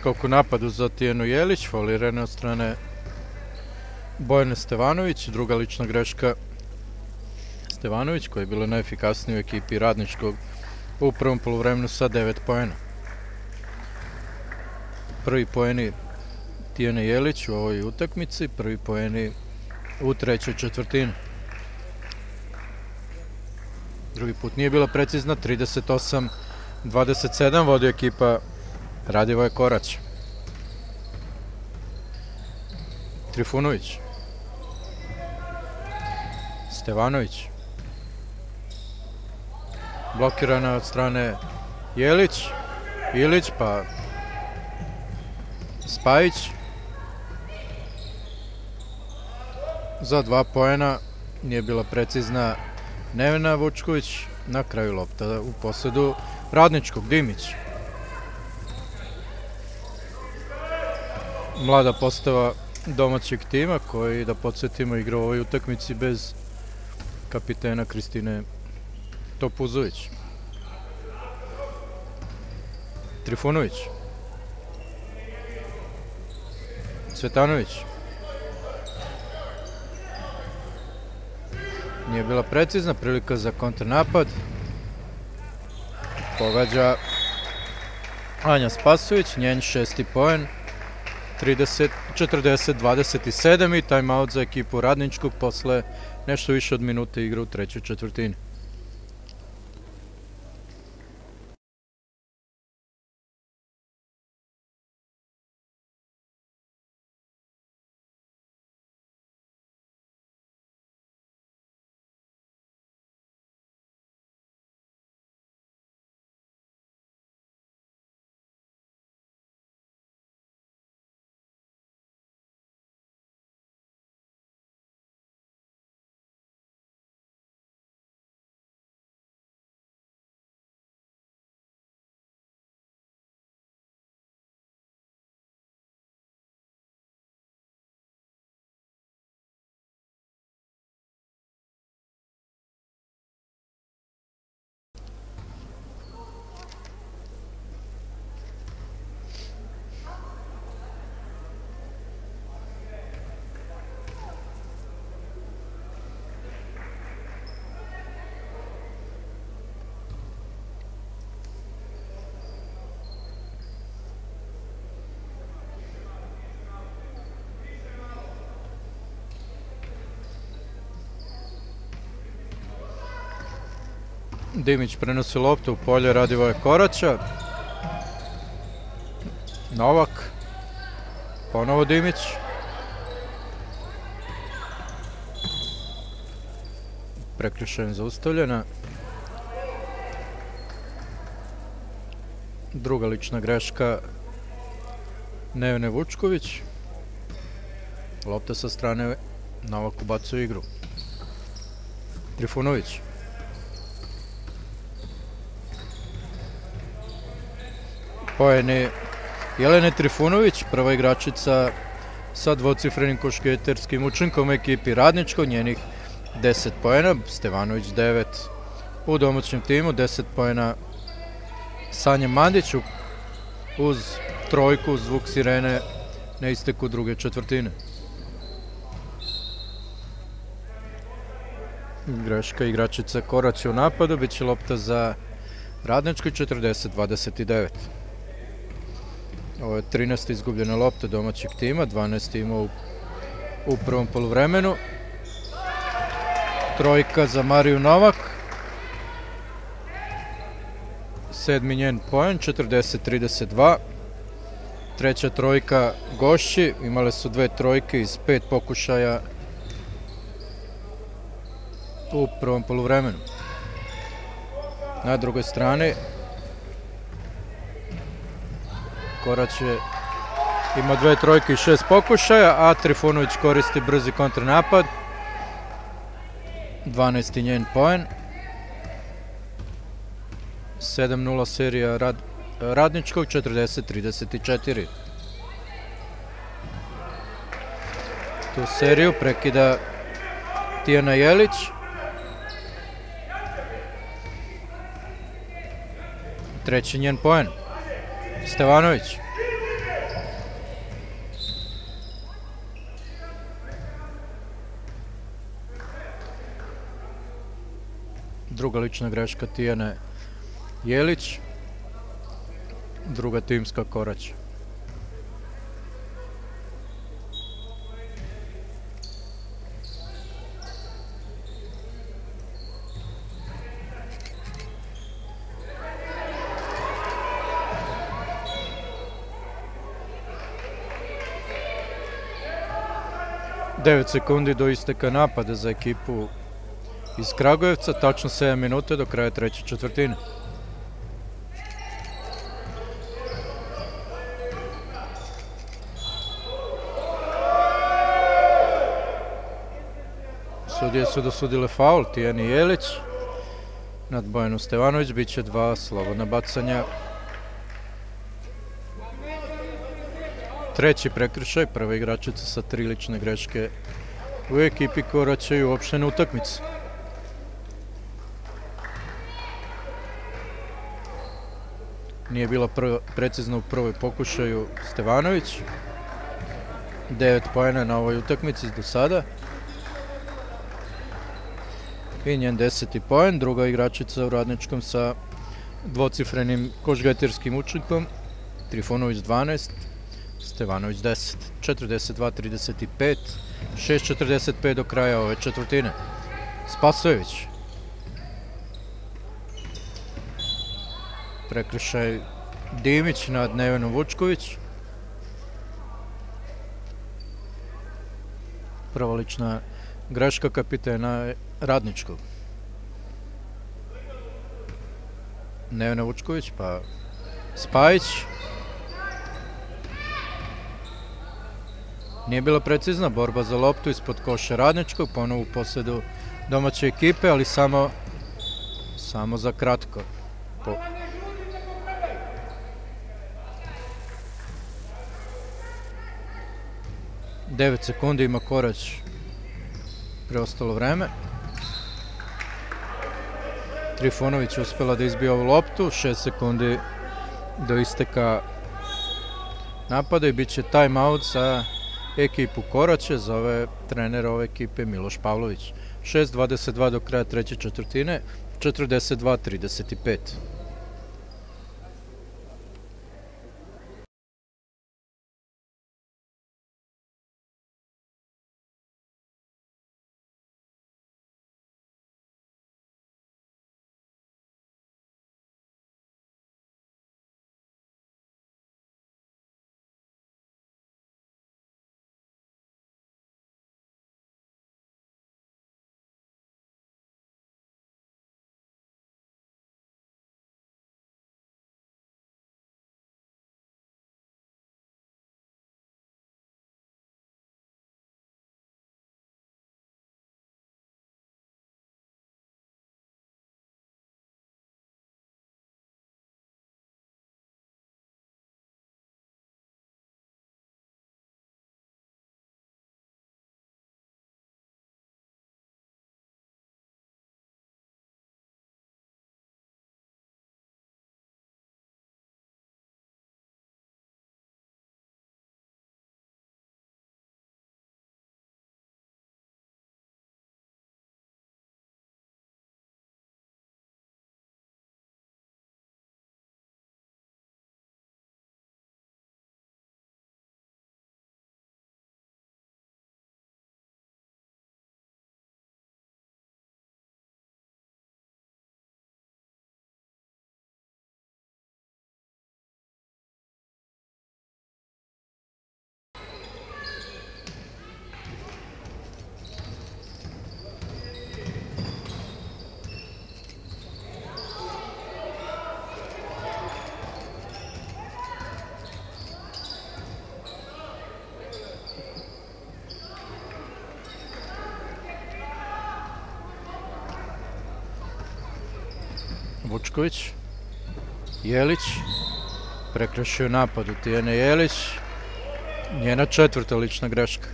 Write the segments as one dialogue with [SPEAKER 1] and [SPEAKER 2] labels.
[SPEAKER 1] skok u napadu za Tijenu Jelić, faulirana od strane Bojane Stevanović, druga lična greška Stevanović, koja je bila najefikasnija u ekipi Radničkog u prvom poluvremenu sa 9 poena. Prvi poeni Tijene Jelić u ovoj utakmici, prvi poeni u trećoj četvrtini. Drugi put nije bila precizna, 38-27 vodi ekipa Radivoja Koraća. Trifunović. Stevanović. Blokirana od strane Jelić. Ilić pa Spajić. Za 2 poena nije bila precizna Nevena Vučković. Na kraju lopta u posedu Radničkog, Dimić. Mlada postava domaćeg tima koji, da podsjetimo, igra u ovoj utakmici bez kapitena Kristine Topuzović. Trifunović. Cvetanović. Nije bila precizna, prilika za kontranapad. Pogađa Anja Spasović, njen 6. poen. 40-27 i timeout za ekipu Radničkog posle nešto više od minute igre u trećoj četvrtini. Dimić prenosi loptu u polje Radivoja Koraća. Novak. Ponovo Dimić. Prekršajem zaustavljena. Druga lična greška Nevene Vučković. Lopta sa strane, Novak ubacuje igru. Trifunović. Poeni Jelene Trifunović, prva igračica sa dvocifrenim košarkaškim učinkom ekipi Radničkog, njenih 10 poena, Stevanović 9 u domaćem timu, 10 poena Sanja Mandić uz trojku, uz zvuk sirene na isteku druge četvrtine. Greška igračica Koraća u napadu, bit će lopta za Radničko, 40-29. Ovo je 13. izgubljena lopta domaćeg tima, 12. imao u prvom poluvremenu. Trojka za Mariju Novak. 7. njen poen, 40-32. Treća trojka gošći, imale su 2 trojke iz 5 pokušaja u prvom poluvremenu. Na drugoj strani Korać ima 2 trojke i 6 pokušaja, a Trifunović koristi brzi kontranapad. 12. njen poen. 7-0 serija Radničkog, 40-34. Tu seriju prekida Tijena Jelić. Treći njen poen. Stevanović. Druga lična greška Tijane Jelić. Druga timska Korać. Devet sekundi do isteka napada za ekipu iz Kragujevca, tačno 7 minuta do kraja treće četvrtine. Sudije su dosudile faul Tijani Jelić nad Bojanu Stevanović, bit će 2 slobodna bacanja. Treći prekršaj, prva igračica sa 3 lične greške u ekipi Koraća i uopštene utakmice. Nije bila precizna u prvoj pokušaju Stevanović. 9 poena na ovoj utakmici do sada. I njen 10. poen, druga igračica u Radničkom sa dvocifrenim košgajterskim učinkom. Trifunović 12, Stevanović 10. 42-35, 6:45 do kraja ove četvrtine. Spasojević. Prekršaj Dimić nad Nevenom Vučković. Prva lična greška kapitena Radničkog. Nevena Vučković, pa Spajić. Nije bila precizna borba za loptu ispod koša Radničkog, ponovo u posledu domaće ekipe, ali samo za kratko. 9 sekundi ima Korać preostalo vreme. Trifunović uspela da izbije ovu loptu, 6 sekundi do isteka napada i bit će time out za ekipu Koraća, zove trener ove ekipe Miloš Pavlović. 6:22 do kraja treće četvrtine, 42-35. Vučković, Jelić, prekršio napad u Tijane Jelić, njena četvrta lična greška.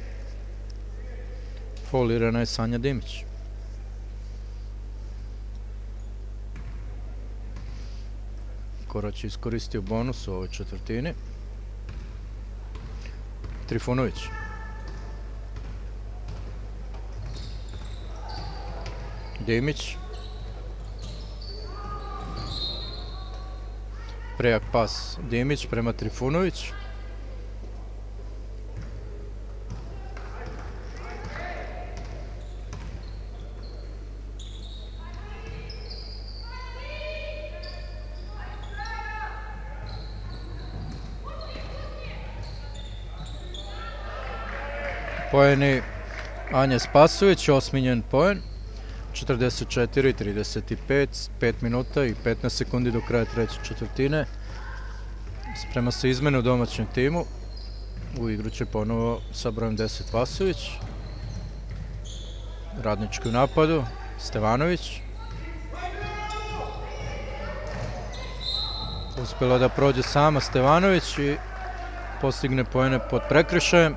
[SPEAKER 1] Folirana je Sanja Dimić. Korać je iskoristio bonus u ovoj četvrtini. Trifunović. Dimić. Prejak pas Dimić prema Trifunović. Poeni Anja Spasović, 8. njen poen. 44-35, 5 minuta i 15 sekundi do kraja treće četvrtine. Sprema se izmene u domaćem timu. U igru će ponovo sa brojem 10 Vasović. Radnički u napadu, Stevanović. Uspjela da prođe sama Stevanović i postigne poene pod prekršajem.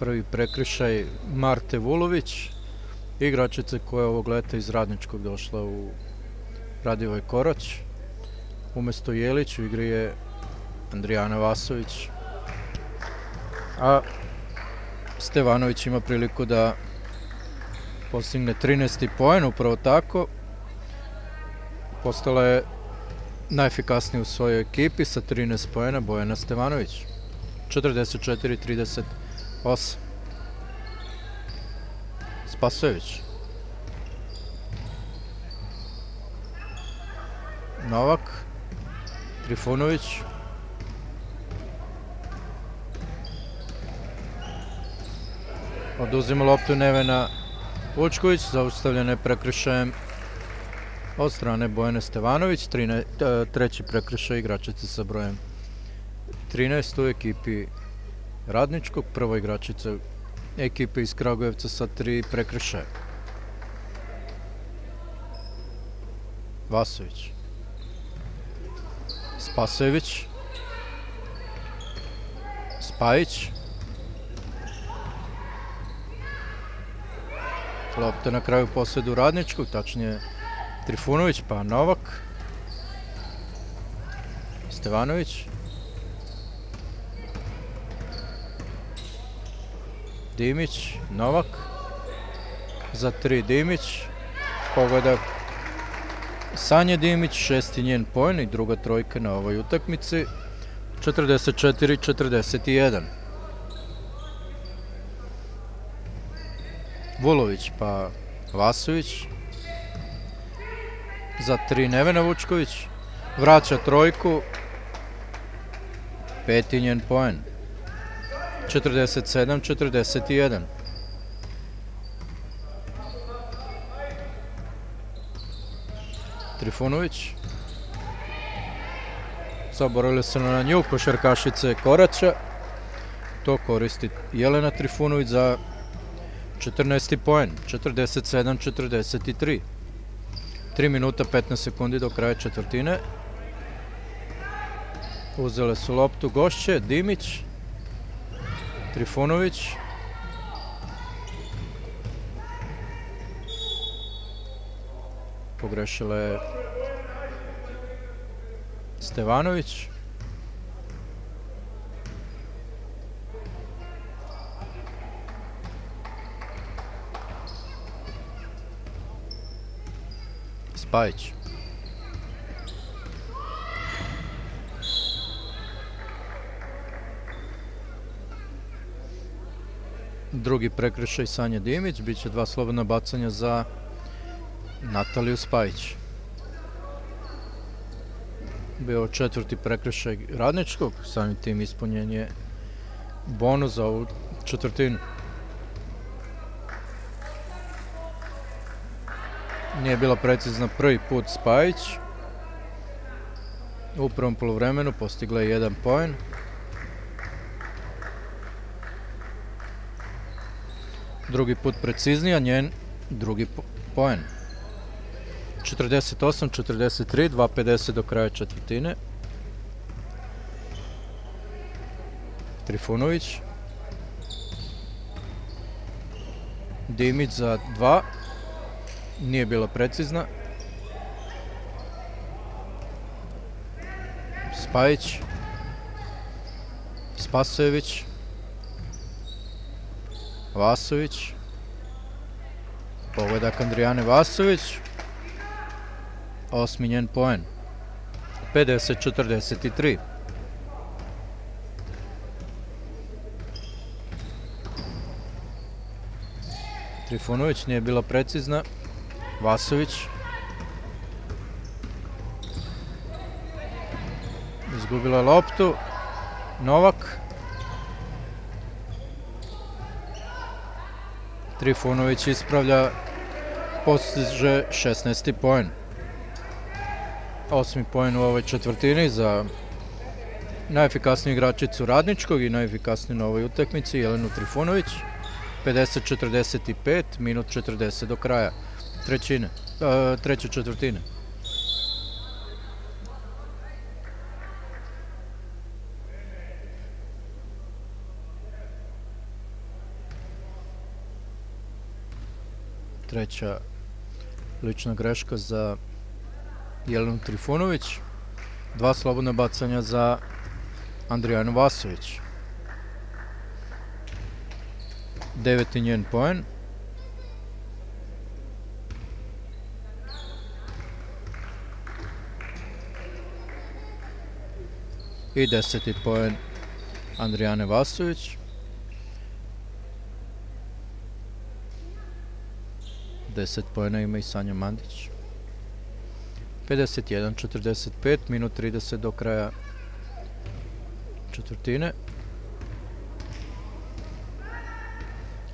[SPEAKER 1] Prvi prekršaj Marte Vulović, igračice koja je ovog leta iz Radničkog došla u Radivoj Korać. Umjesto Jelić u igri je Andrijana Vasović. A Stevanović ima priliku da postigne 13. poen, upravo tako. Postala je najefikasnija u svojoj ekipi sa 13 poena Bojana Stevanović. 44-38. Spasojević. Novak. Trifunović. Oduzima loptu Nevena Vučković, zaustavljena je prekršajem od strane Bojane Stevanović. Treći prekršaj igračice sa brojem 13 u ekipi Radničkog, prva igračica ekipe iz Kragujevca sa 3 prekršaja. Vasović. Spasojević. Spajić. Lopta na kraju posjedu Radničkog, tačnije Trifunović, pa Novak. Stevanović. Dimić, Novak. Za 3 Dimić. Pogodak Sanja Dimić, 6. njen poen i druga trojka na ovoj utakmici. 44-41. Vulović pa Vasović. Za 3 Nevena Vučković. Vraća trojku. 5. njen poen. 47-41. Trifunović. Zaboravili su na nju košarkašice Koraća. To koristi Jelena Trifunović za 14. poen. 47-43. 3 minuta 15 sekundi do kraja četvrtine. Uzele su loptu gošće. Dimić. Trifunović. Pogrešila je Stevanović. Spajić. Drugi prekršaj Sanja Dimić, bit će 2 slobodna bacanja za Nataliju Spajić. Bio 4. prekršaj Radničkog, samim tim ispunjen je bonus za ovu četvrtinu. Nije bila precizna prvi put Spajić. U prvom poluvremenu postigla je 1 poen. Drugi put preciznija, njen drugi poen. 48-43, 2:50 do kraja četvrtine. Trifunović. Dimić za 2. Nije bila precizna. Spajić. Spasojević. Vasović. Pogodak Andrijane Vasović. 8. njen poen. 50-43. Trifunović nije bila precizna. Vasović. Izgubila je loptu. Novak. Trifunović ispravlja, postiže 16. poen. 8. poen u ovoj četvrtini za najefikasniju igračicu Radničkog i najefikasniju na ovoj utakmici Jelenu Trifunović. 50-45, minut 40 do kraja treće četvrtine. Treća lična greška za Jelenu Trifunović. 2 slobodna bacanja za Andrijanu Vasović. 9. njen poen. I 10. poen Andrijane Vasović. 10 poena ima i Sanja Mandić. 51-45, minut 30 do kraja četvrtine.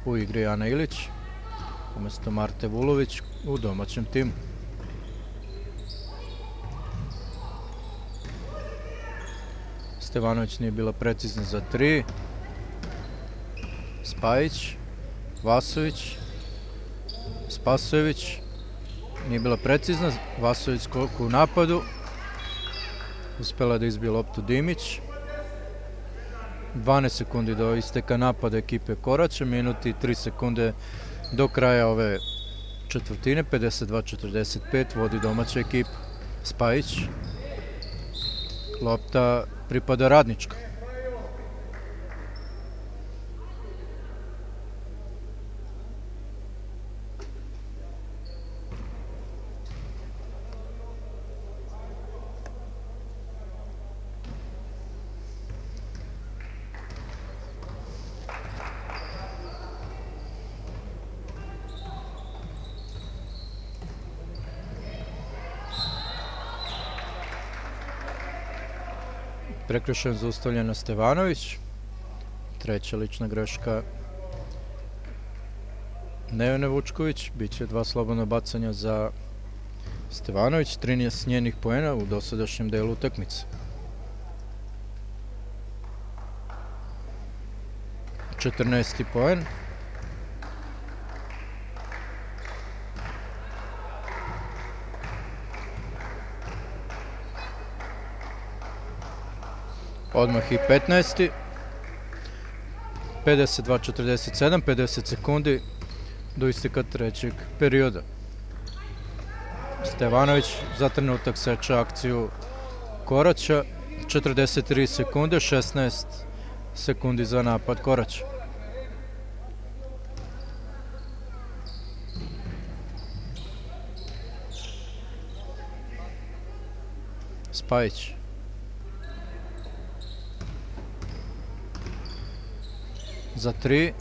[SPEAKER 1] U igri Ana Ilić umjesto Marte Vulović u domaćem timu. Stevanović nije bila precizna za 3. Spajić, Vasović, Spasojević, nije bila precizna. Vasović skok u napadu. Uspela da izbije loptu Dimić. 12 sekundi do isteka napada ekipe Koraća, minut i 3 sekunde do kraja ove četvrtine. 52-45 vodi domaća ekipa. Spajić. Lopta pripada Radničkom. Prekršajem zaustavljena Stevanović. Treća lična greška Nevene Vučković. Biće 2 slobodna bacanja za Stevanović. 13 njenih poena u dosadašnjem delu utakmice. 14. poen. Odmah i 15. 52-47, 50 sekundi do isteka trećeg perioda. Stevanović za trenutak seče akciju Koraća. 43 sekunde, 16 sekundi za napad Koraća. Spajić. Za 3.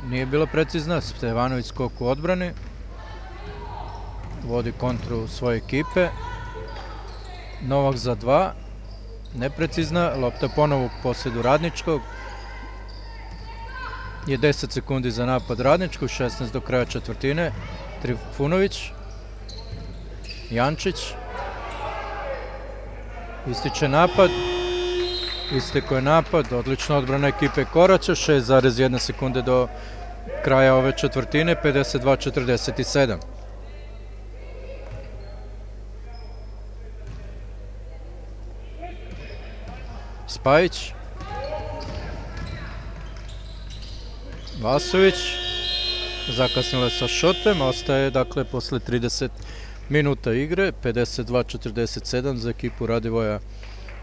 [SPEAKER 1] Nije bila precizna. Stevanović skok u odbrani. Vodi kontru svoje ekipe. Novak za 2. Neprecizna. Lopta ponovo u posjedu Radničkog. Je 10 sekundi za napad Radničkog. 16 do kraja četvrtine. Trifunović. Jančić. Ističe napad. Istekao je napad, odlična odbrana ekipe Koraća, 6,1 sekunde do kraja ove četvrtine, 52-47. Spajić. Vasović. Zakasnila sa šutem, ostaje dakle posle 30 minuta igre, 52-47 za ekipu Radivoja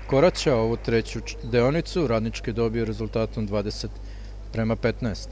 [SPEAKER 1] Koraća. Ovu treću deonicu Radnički dobio rezultatom 20-15.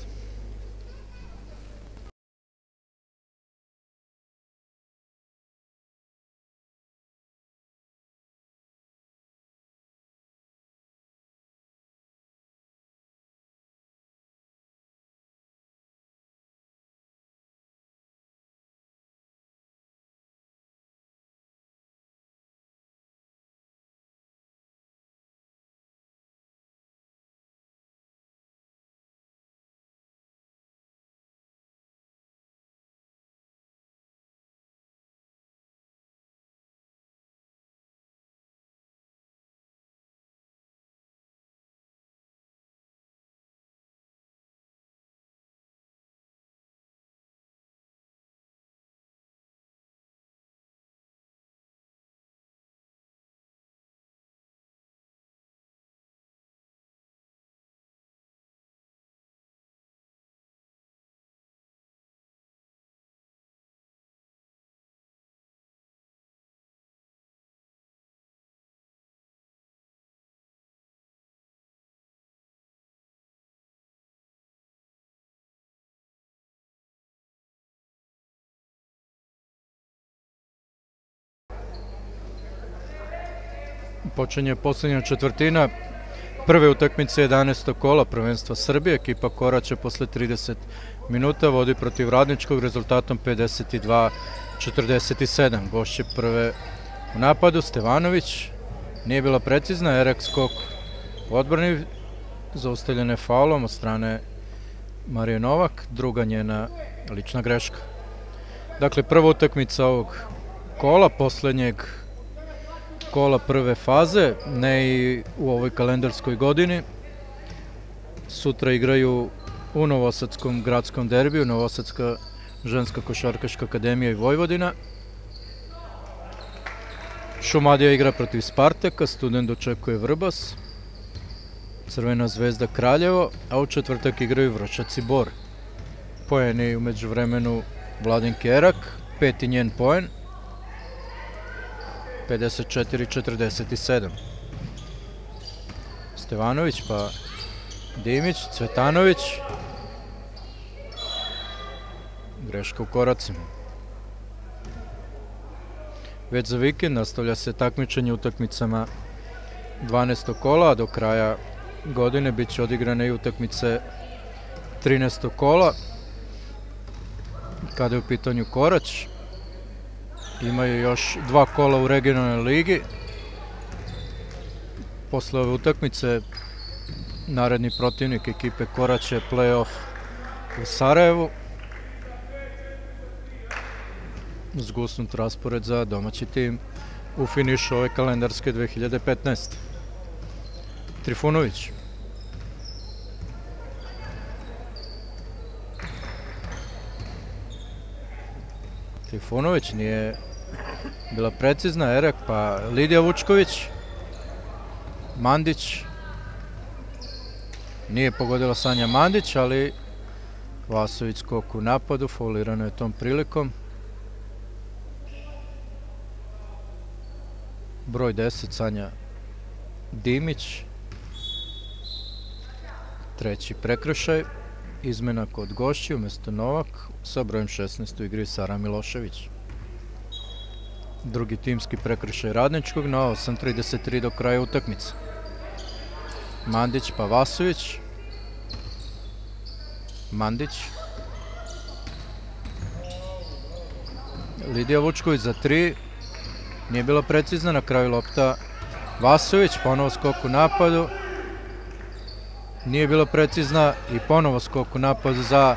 [SPEAKER 1] Počinje posljednja četvrtina prve utakmice 11. kola prvenstva Srbije. Ekipa Koraća posle 30 minuta vodi protiv Radničkog rezultatom 52-47. Gošće prve u napadu Stevanović. Nije bila precizna, Erak skok u odbrani, zaustavljene faulom od strane Marije Novak, druga njena lična greška. Dakle, prva utakmica ovog kola, poslednjeg kola prve faze, ne i u ovoj kalendarskoj godini. Sutra igraju u Novosadskom gradskom derbiju, Novosadska ženska košarkaška akademija i Vojvodina. Šumadija igra protiv Spartaka, Student dočekuje Vrbas, Crvena zvezda Kraljevo, a u četvrtak igraju Vršac i Bor. Poeni u međuvremenu Vladin Kerak, peti njen poen, 54-47. Stevanović pa Dimić, Cvetanović. Greška u koracima. Već za vikend nastavlja se takmičenje utakmicama 12. kola, a do kraja godine bit će odigrane i utakmice 13. kola. Kada je u pitanju Korać, imaju još 2 kola u regionalnoj ligi. Posle ove utakmice naredni protivnik ekipe Korać je play-off u Sarajevu. Zgusnut raspored za domaći tim u finišu ove kalendarske 2015. Trifunović. Trifunović nije bila precizna, Erak pa Lidija Vučković. Mandić. Nije pogodila Sanja Mandić, ali Vasović skok u napadu, faulirano je tom prilikom. Broj 10 Sanja Dimić. Treći prekršaj. Izmena kod gošći, umjesto Novak sa brojem 16 u igri Sara Milošević. Drugi timski prekršaj Radničkog na 8:33 do kraja utakmice. Mandić pa Vasović. Mandić. Lidija Vučković za 3. Nije bila precizna, na kraju lopta Vasović, ponovo skok u napadu. Nije bila precizna i ponovo skok u napadu za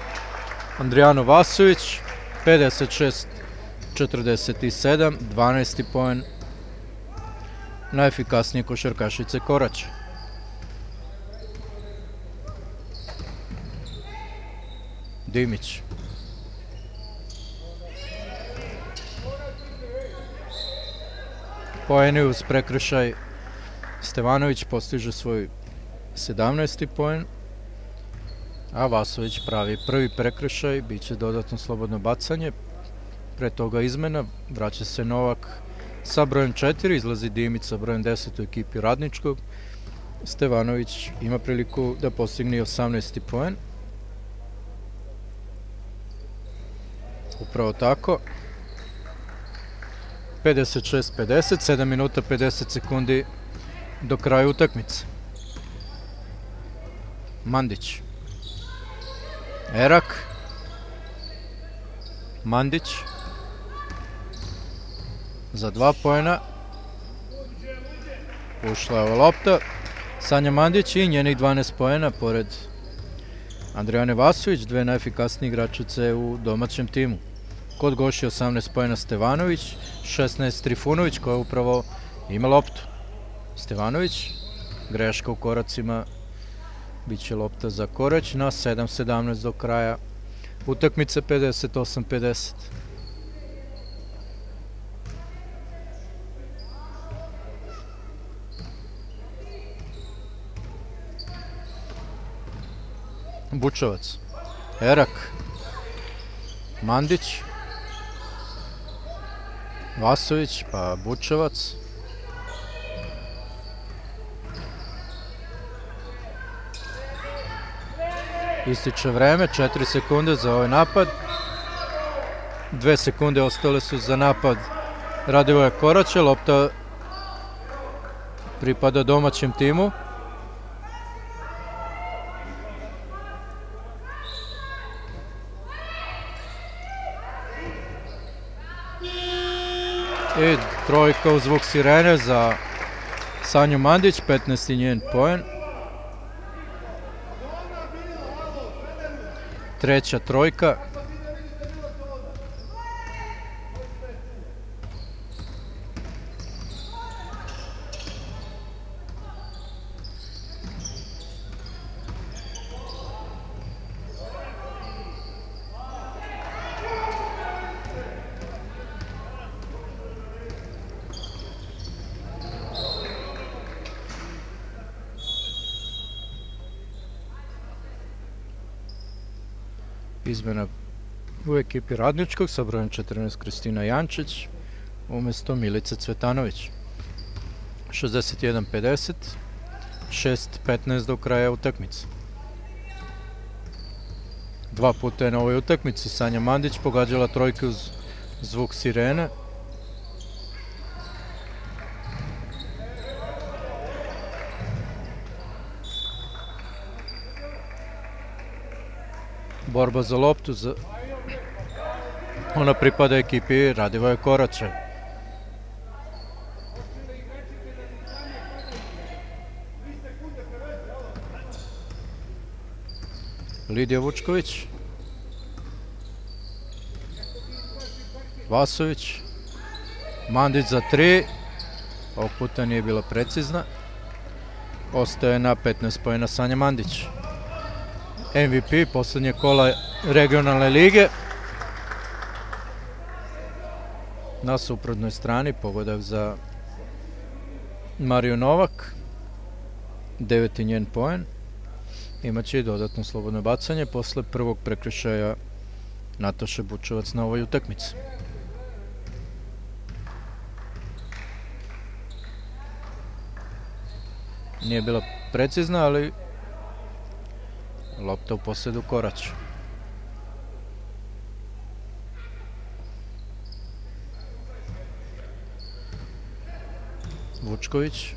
[SPEAKER 1] Andrijanu Vasović. 56-47, 12. poen najefikasnije košarkašice Koraća. Dimić. Poeni uz prekršaj. Stevanović postiže svoj 17. poen, a Vasović pravi prvi prekršaj, bit će dodatno slobodno bacanje. Pre toga izmena, vraća se Novak sa brojem 4, izlazi Dimić sa brojem 10 u ekipi Radničkog. Stevanović ima priliku da postigne 18. poen. Upravo tako. 56-50, 7 minuta 50 sekundi do kraja utakmice. Mandić. Erak. Mandić. Za 2 poena. Ušla je ova lopta. Sanja Mandić i njenih 12 poena pored Andrijane Vasović, dve najefikasnije igračice u domaćem timu. Kod gošće 18 poena Stevanović, 16 Trifunović koja upravo ima loptu. Stevanović, greška u koracima, bit će lopta za Korać na 7:17 do kraja utakmice, 58-50. Bučevac, Erak, Mandić, Vasović pa Bučevac. Ističe vreme, 4 sekunde za ovaj napad. 2 sekunde ostale su za napad Radivoja Koraća. Lopta pripada domaćem timu. I trojka u zvuk sirene za Sanju Mandić, 15. njen poen. Treća trojka. Izmena u ekipi Radničkog sa brojem 14 Kristina Jančić umjesto Milice Cvetanović. 61-50, 6-15 do kraja utakmice. Dva puta je na ovoj utakmici Sanja Mandić pogađala trojke uz zvuk sirene. Borba za loptu, ona pripada ekipi Radivoja Koraća. Lidija Vučković, Vasović, Mandić za 3, ovog puta nije bila precizna. Ostaje na 15 poena Sanja Mandić. MVP posljednje kola regionalne lige. Na suprotnoj strani pogodak za Mariju Novak, 9. njen poen. Imaće i dodatno slobodno bacanje posle prvog prekršaja Nataše Bučevac na ovoj utakmici. Nije bila precizna, ali lopta u posjedu Koraća. Vučković.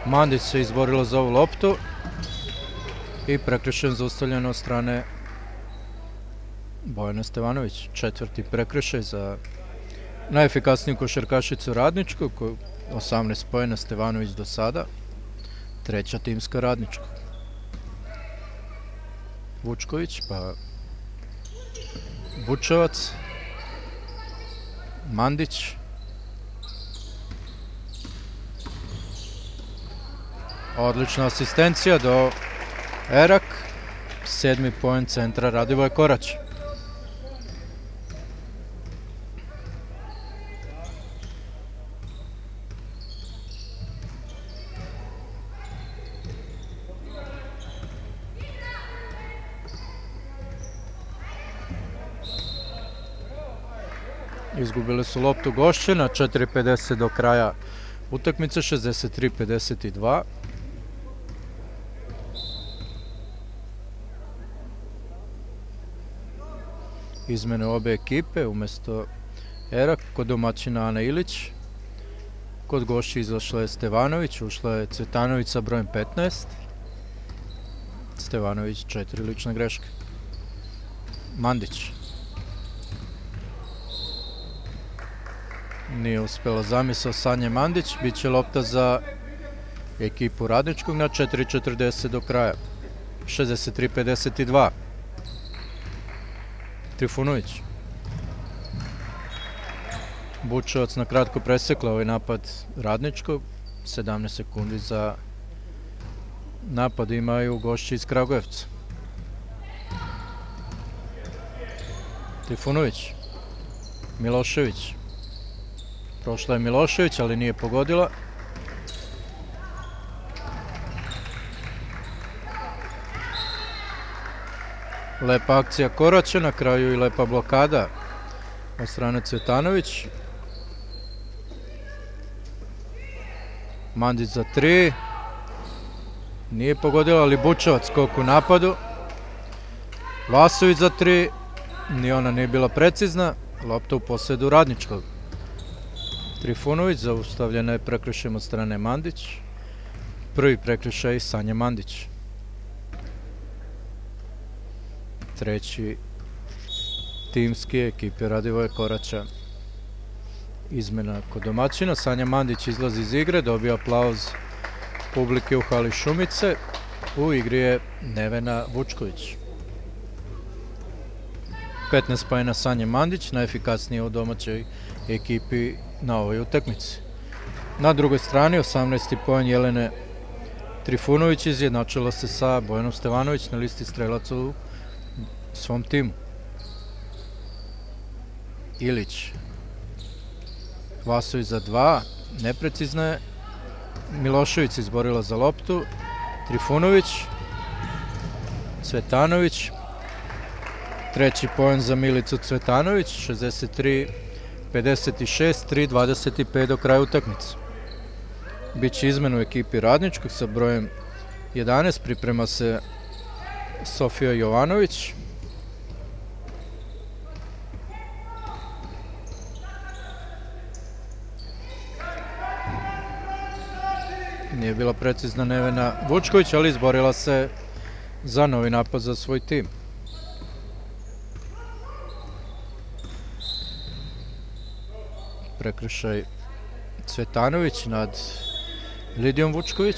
[SPEAKER 1] Mandić se izborila za ovu loptu i prekršen zaustavljen od strane Bojana Stevanović. 4. prekršaj za najefikasniju košarkašicu Radničkog, 18 poena Stevanović do sada. 3. timska Radničkog. Vučković, pa Bučevac, Mandić, odlična asistencija do Erak, 7. poen centra Radivoje Korać. Izgubile su loptu gošće na 4:50 do kraja utakmice, 63-52. Izmene obe ekipe, umjesto Erak kod domaćina Ana Ilić, kod gošće izašla je Stevanović, ušla je Cvetanović sa brojem 15. Stevanović 4 lične greške. Mandić. Nije uspjela zamisao Sanje Mandić, bit će lopta za ekipu Radničkog na 4:40 do kraja. 63-52. Trifunović. Bučevac na kratko presekla ovaj napad Radničkog. 17 sekundi za napad imaju gošći iz Kragujevca. Trifunović. Milošević. Prošla je Milošević, ali nije pogodila. Lepa akcija Koraća, na kraju i lepa blokada od strane Cvetanović. Mandić za 3. Nije pogodila, ali Bučevac skok u napadu. Vasović za 3, ni ona nije bila precizna. Lopta u posedu Radničkog. Trifunović, zaustavljena je prekršajem od strane Mandić. Prvi prekršaj Sanja Mandić. Treći timski ekipe Radivoja Koraća. Izmena kod domaćina. Sanja Mandić izlazi iz igre, dobija aplauz publike u hali Šumice. U igri je Nevena Vučković. 15 poena Sanje Mandić, najefikasnije u domaćoj ekipi na ovoj utakmici. Na drugoj strani 18. poen Jelene Trifunović izjednačila se sa Bojanom Stevanović na listi strelaca u svom timu. Ilić. Vasović za 2, neprecizna je. Milošević izborila za loptu. Trifunović. Cvetanović. Treći poen za Milicu Cvetanović, 63-56, 3:25 do kraja utakmice. Biće izmena u ekipi Radničkog sa brojem 11, priprema se Sofija Jovanović. Nije bila precizna Nevena Vučković, ali izborila se za novi napad za svoj tim. Prekršaj Cvetanović nad Lidijom Vučković.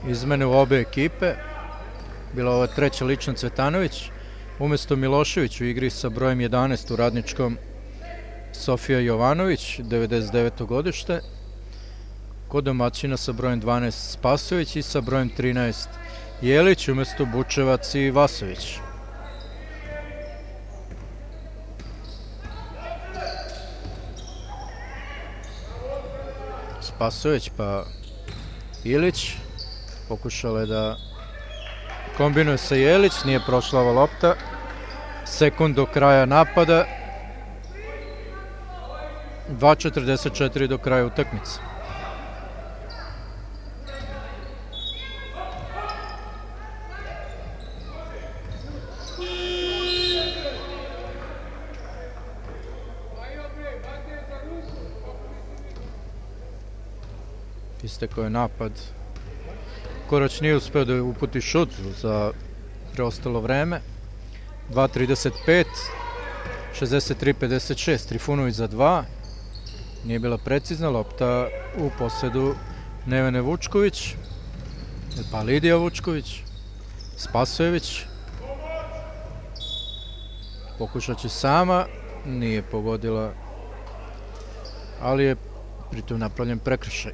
[SPEAKER 1] Izmene u obe ekipe. Bila ova treća lična Cvetanović. Umesto Milošević u igri sa brojem 11 u Radničkom Sofija Jovanović, 99. godište. Kod domaćina sa brojem 12 Spasović i sa brojem 13 Jelić, umesto Bučevac i Vasović. Spasović pa Ilić. Pokušala je da kombinuje sa Jelić, nije prošla ova lopta. Sekund do kraja napada. 2:44 do kraja utakmice. Istekao je napad. Korać nije uspeo da uputi šut za preostalo vreme. 2:35, 63-56. Trifunović za 2. Nije bila precizna lopta u posedu Nevene Vučković. Pa Lidija Vučković. Spasojević. Pokušat će sama. Nije pogodila. Ali je pritom napravljen prekršaj.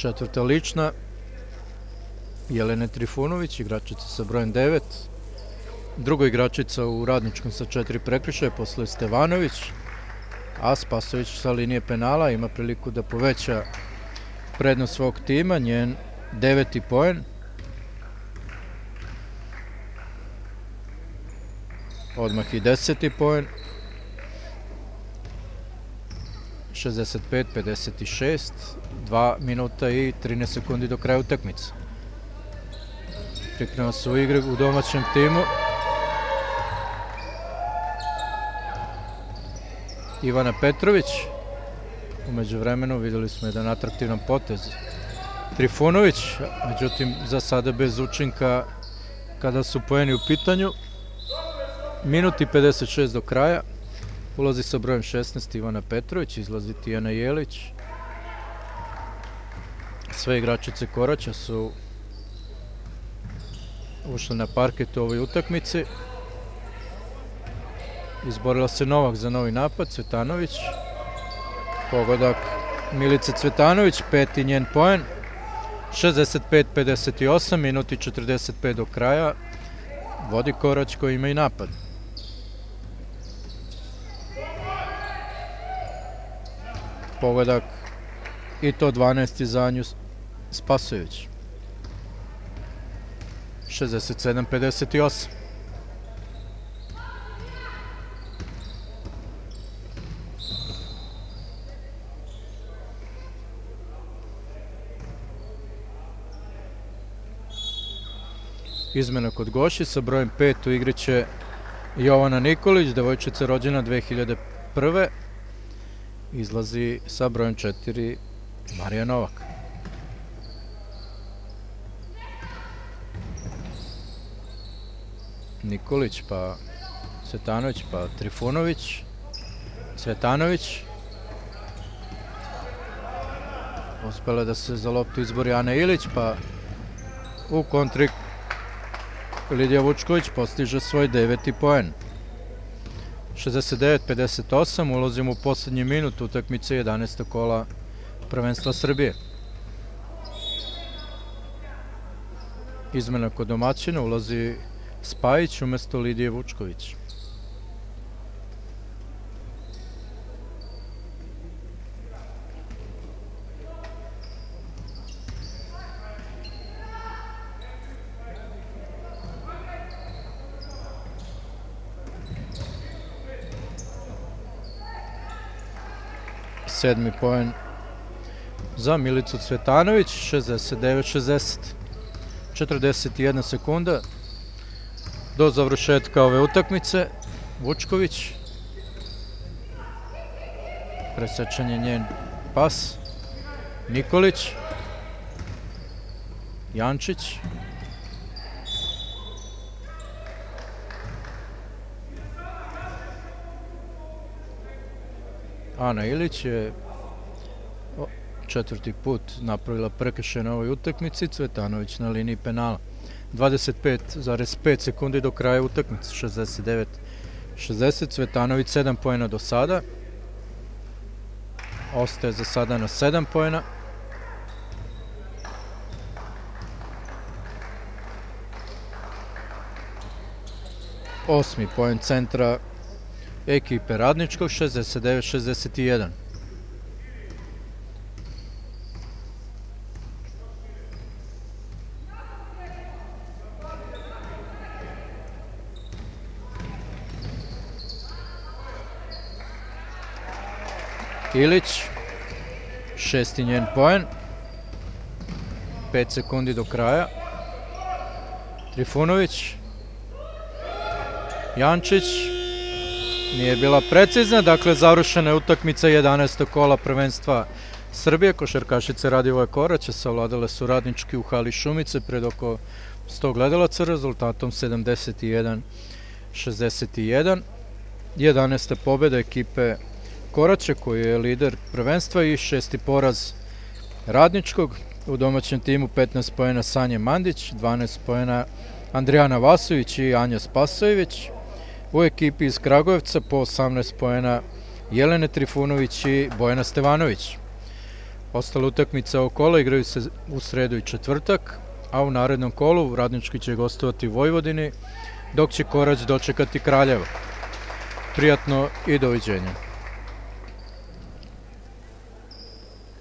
[SPEAKER 1] Četvrta lična Jelene Trifunović, igračica sa brojem 9. Druga igračica u Radničkom sa 4 prekršaja, posle Stevanović, a Spasović sa linije penala ima priliku da poveća prednost svog tima, njen 9. poen. Odmah i 10. poen. 65-56, 2 minuta i 13 sekundi do kraja utakmice. Priprema se u igri u domaćem timu. Ivana Petrović. Umeđu vremenu videli smo jedan atraktivan potez Trifunović, međutim za sada bez učinka kada su poeni u pitanju. Minut i 56 do kraja. Ulazi sa brojem 16 Ivana Petrović, izlazi Tijana Jelić. Sve igračice Koraća su ušle na parket u ovoj utakmici. Izborila se Novak za novi napad, Cvetanović. Pogodak Milice Cvetanović, 5. njen poen. 65-58, minut i 45 do kraja. Vodi Korać koji ima i napad. Pogodak i to 12. za nju Spasojević. 67-58. Izmena kod Goši, sa brojem 5 u igri će Jovana Nikolić, devojčica rođena 2001. Izlazi sa brojem 4 Marija Novak. Nikolić, pa Cvetanović, pa Trifunović. Cvetanović. Uspela da se za loptu izbori Ana Ilić, pa u kontri Lidija Vučković postiže svoj 9. poen. 69-58, ulazimo u poslednji minut utakmice 11. kola prvenstva Srbije. Izmena kod domaćina, ulazi Spajić umesto Lidije Vučković. Sedmi poen za Milicu Cvetanović, 69-60. 41 sekunda do završetka ove utakmice. Vučković. Presečan je njen pas. Nikolić. Jančić. Ana Ilić je četvrti put napravila prekršaj na ovoj utakmici. Cvetanović na liniji penala. 25,5 sekundi do kraja utakmice. 69-60. Cvetanović 7 poena do sada. Ostaje za sada na 7 poena. Osmi poen centra ekipe Radničkog, 69-61. Ilić, šesti njen poen, 5 sekundi do kraja. Trifunović, Jančić, nije bila precizna, dakle završena je utakmica 11. kola prvenstva Srbije. Košarkašice Radivoje Koraća savladale su Radnički u hali Šumice pred oko 100 gledalaca rezultatom 71-61. 11. pobjeda ekipe Koraća koji je lider prvenstva i 6. poraz Radničkog. U domaćem timu 15 poena Sanja Mandić, 12 poena Andrijana Vasović i Anja Spasojević. U ekipi iz Kragujevca po 18 poena Jelene Trifunović i Bojana Stevanović. Ostale utakmice ovog kola igraju se u sredu i četvrtak, a u narednom kolu Radnički će gostovati u Vojvodini, dok će Korać dočekati Kraljevo. Prijatno i doviđenja.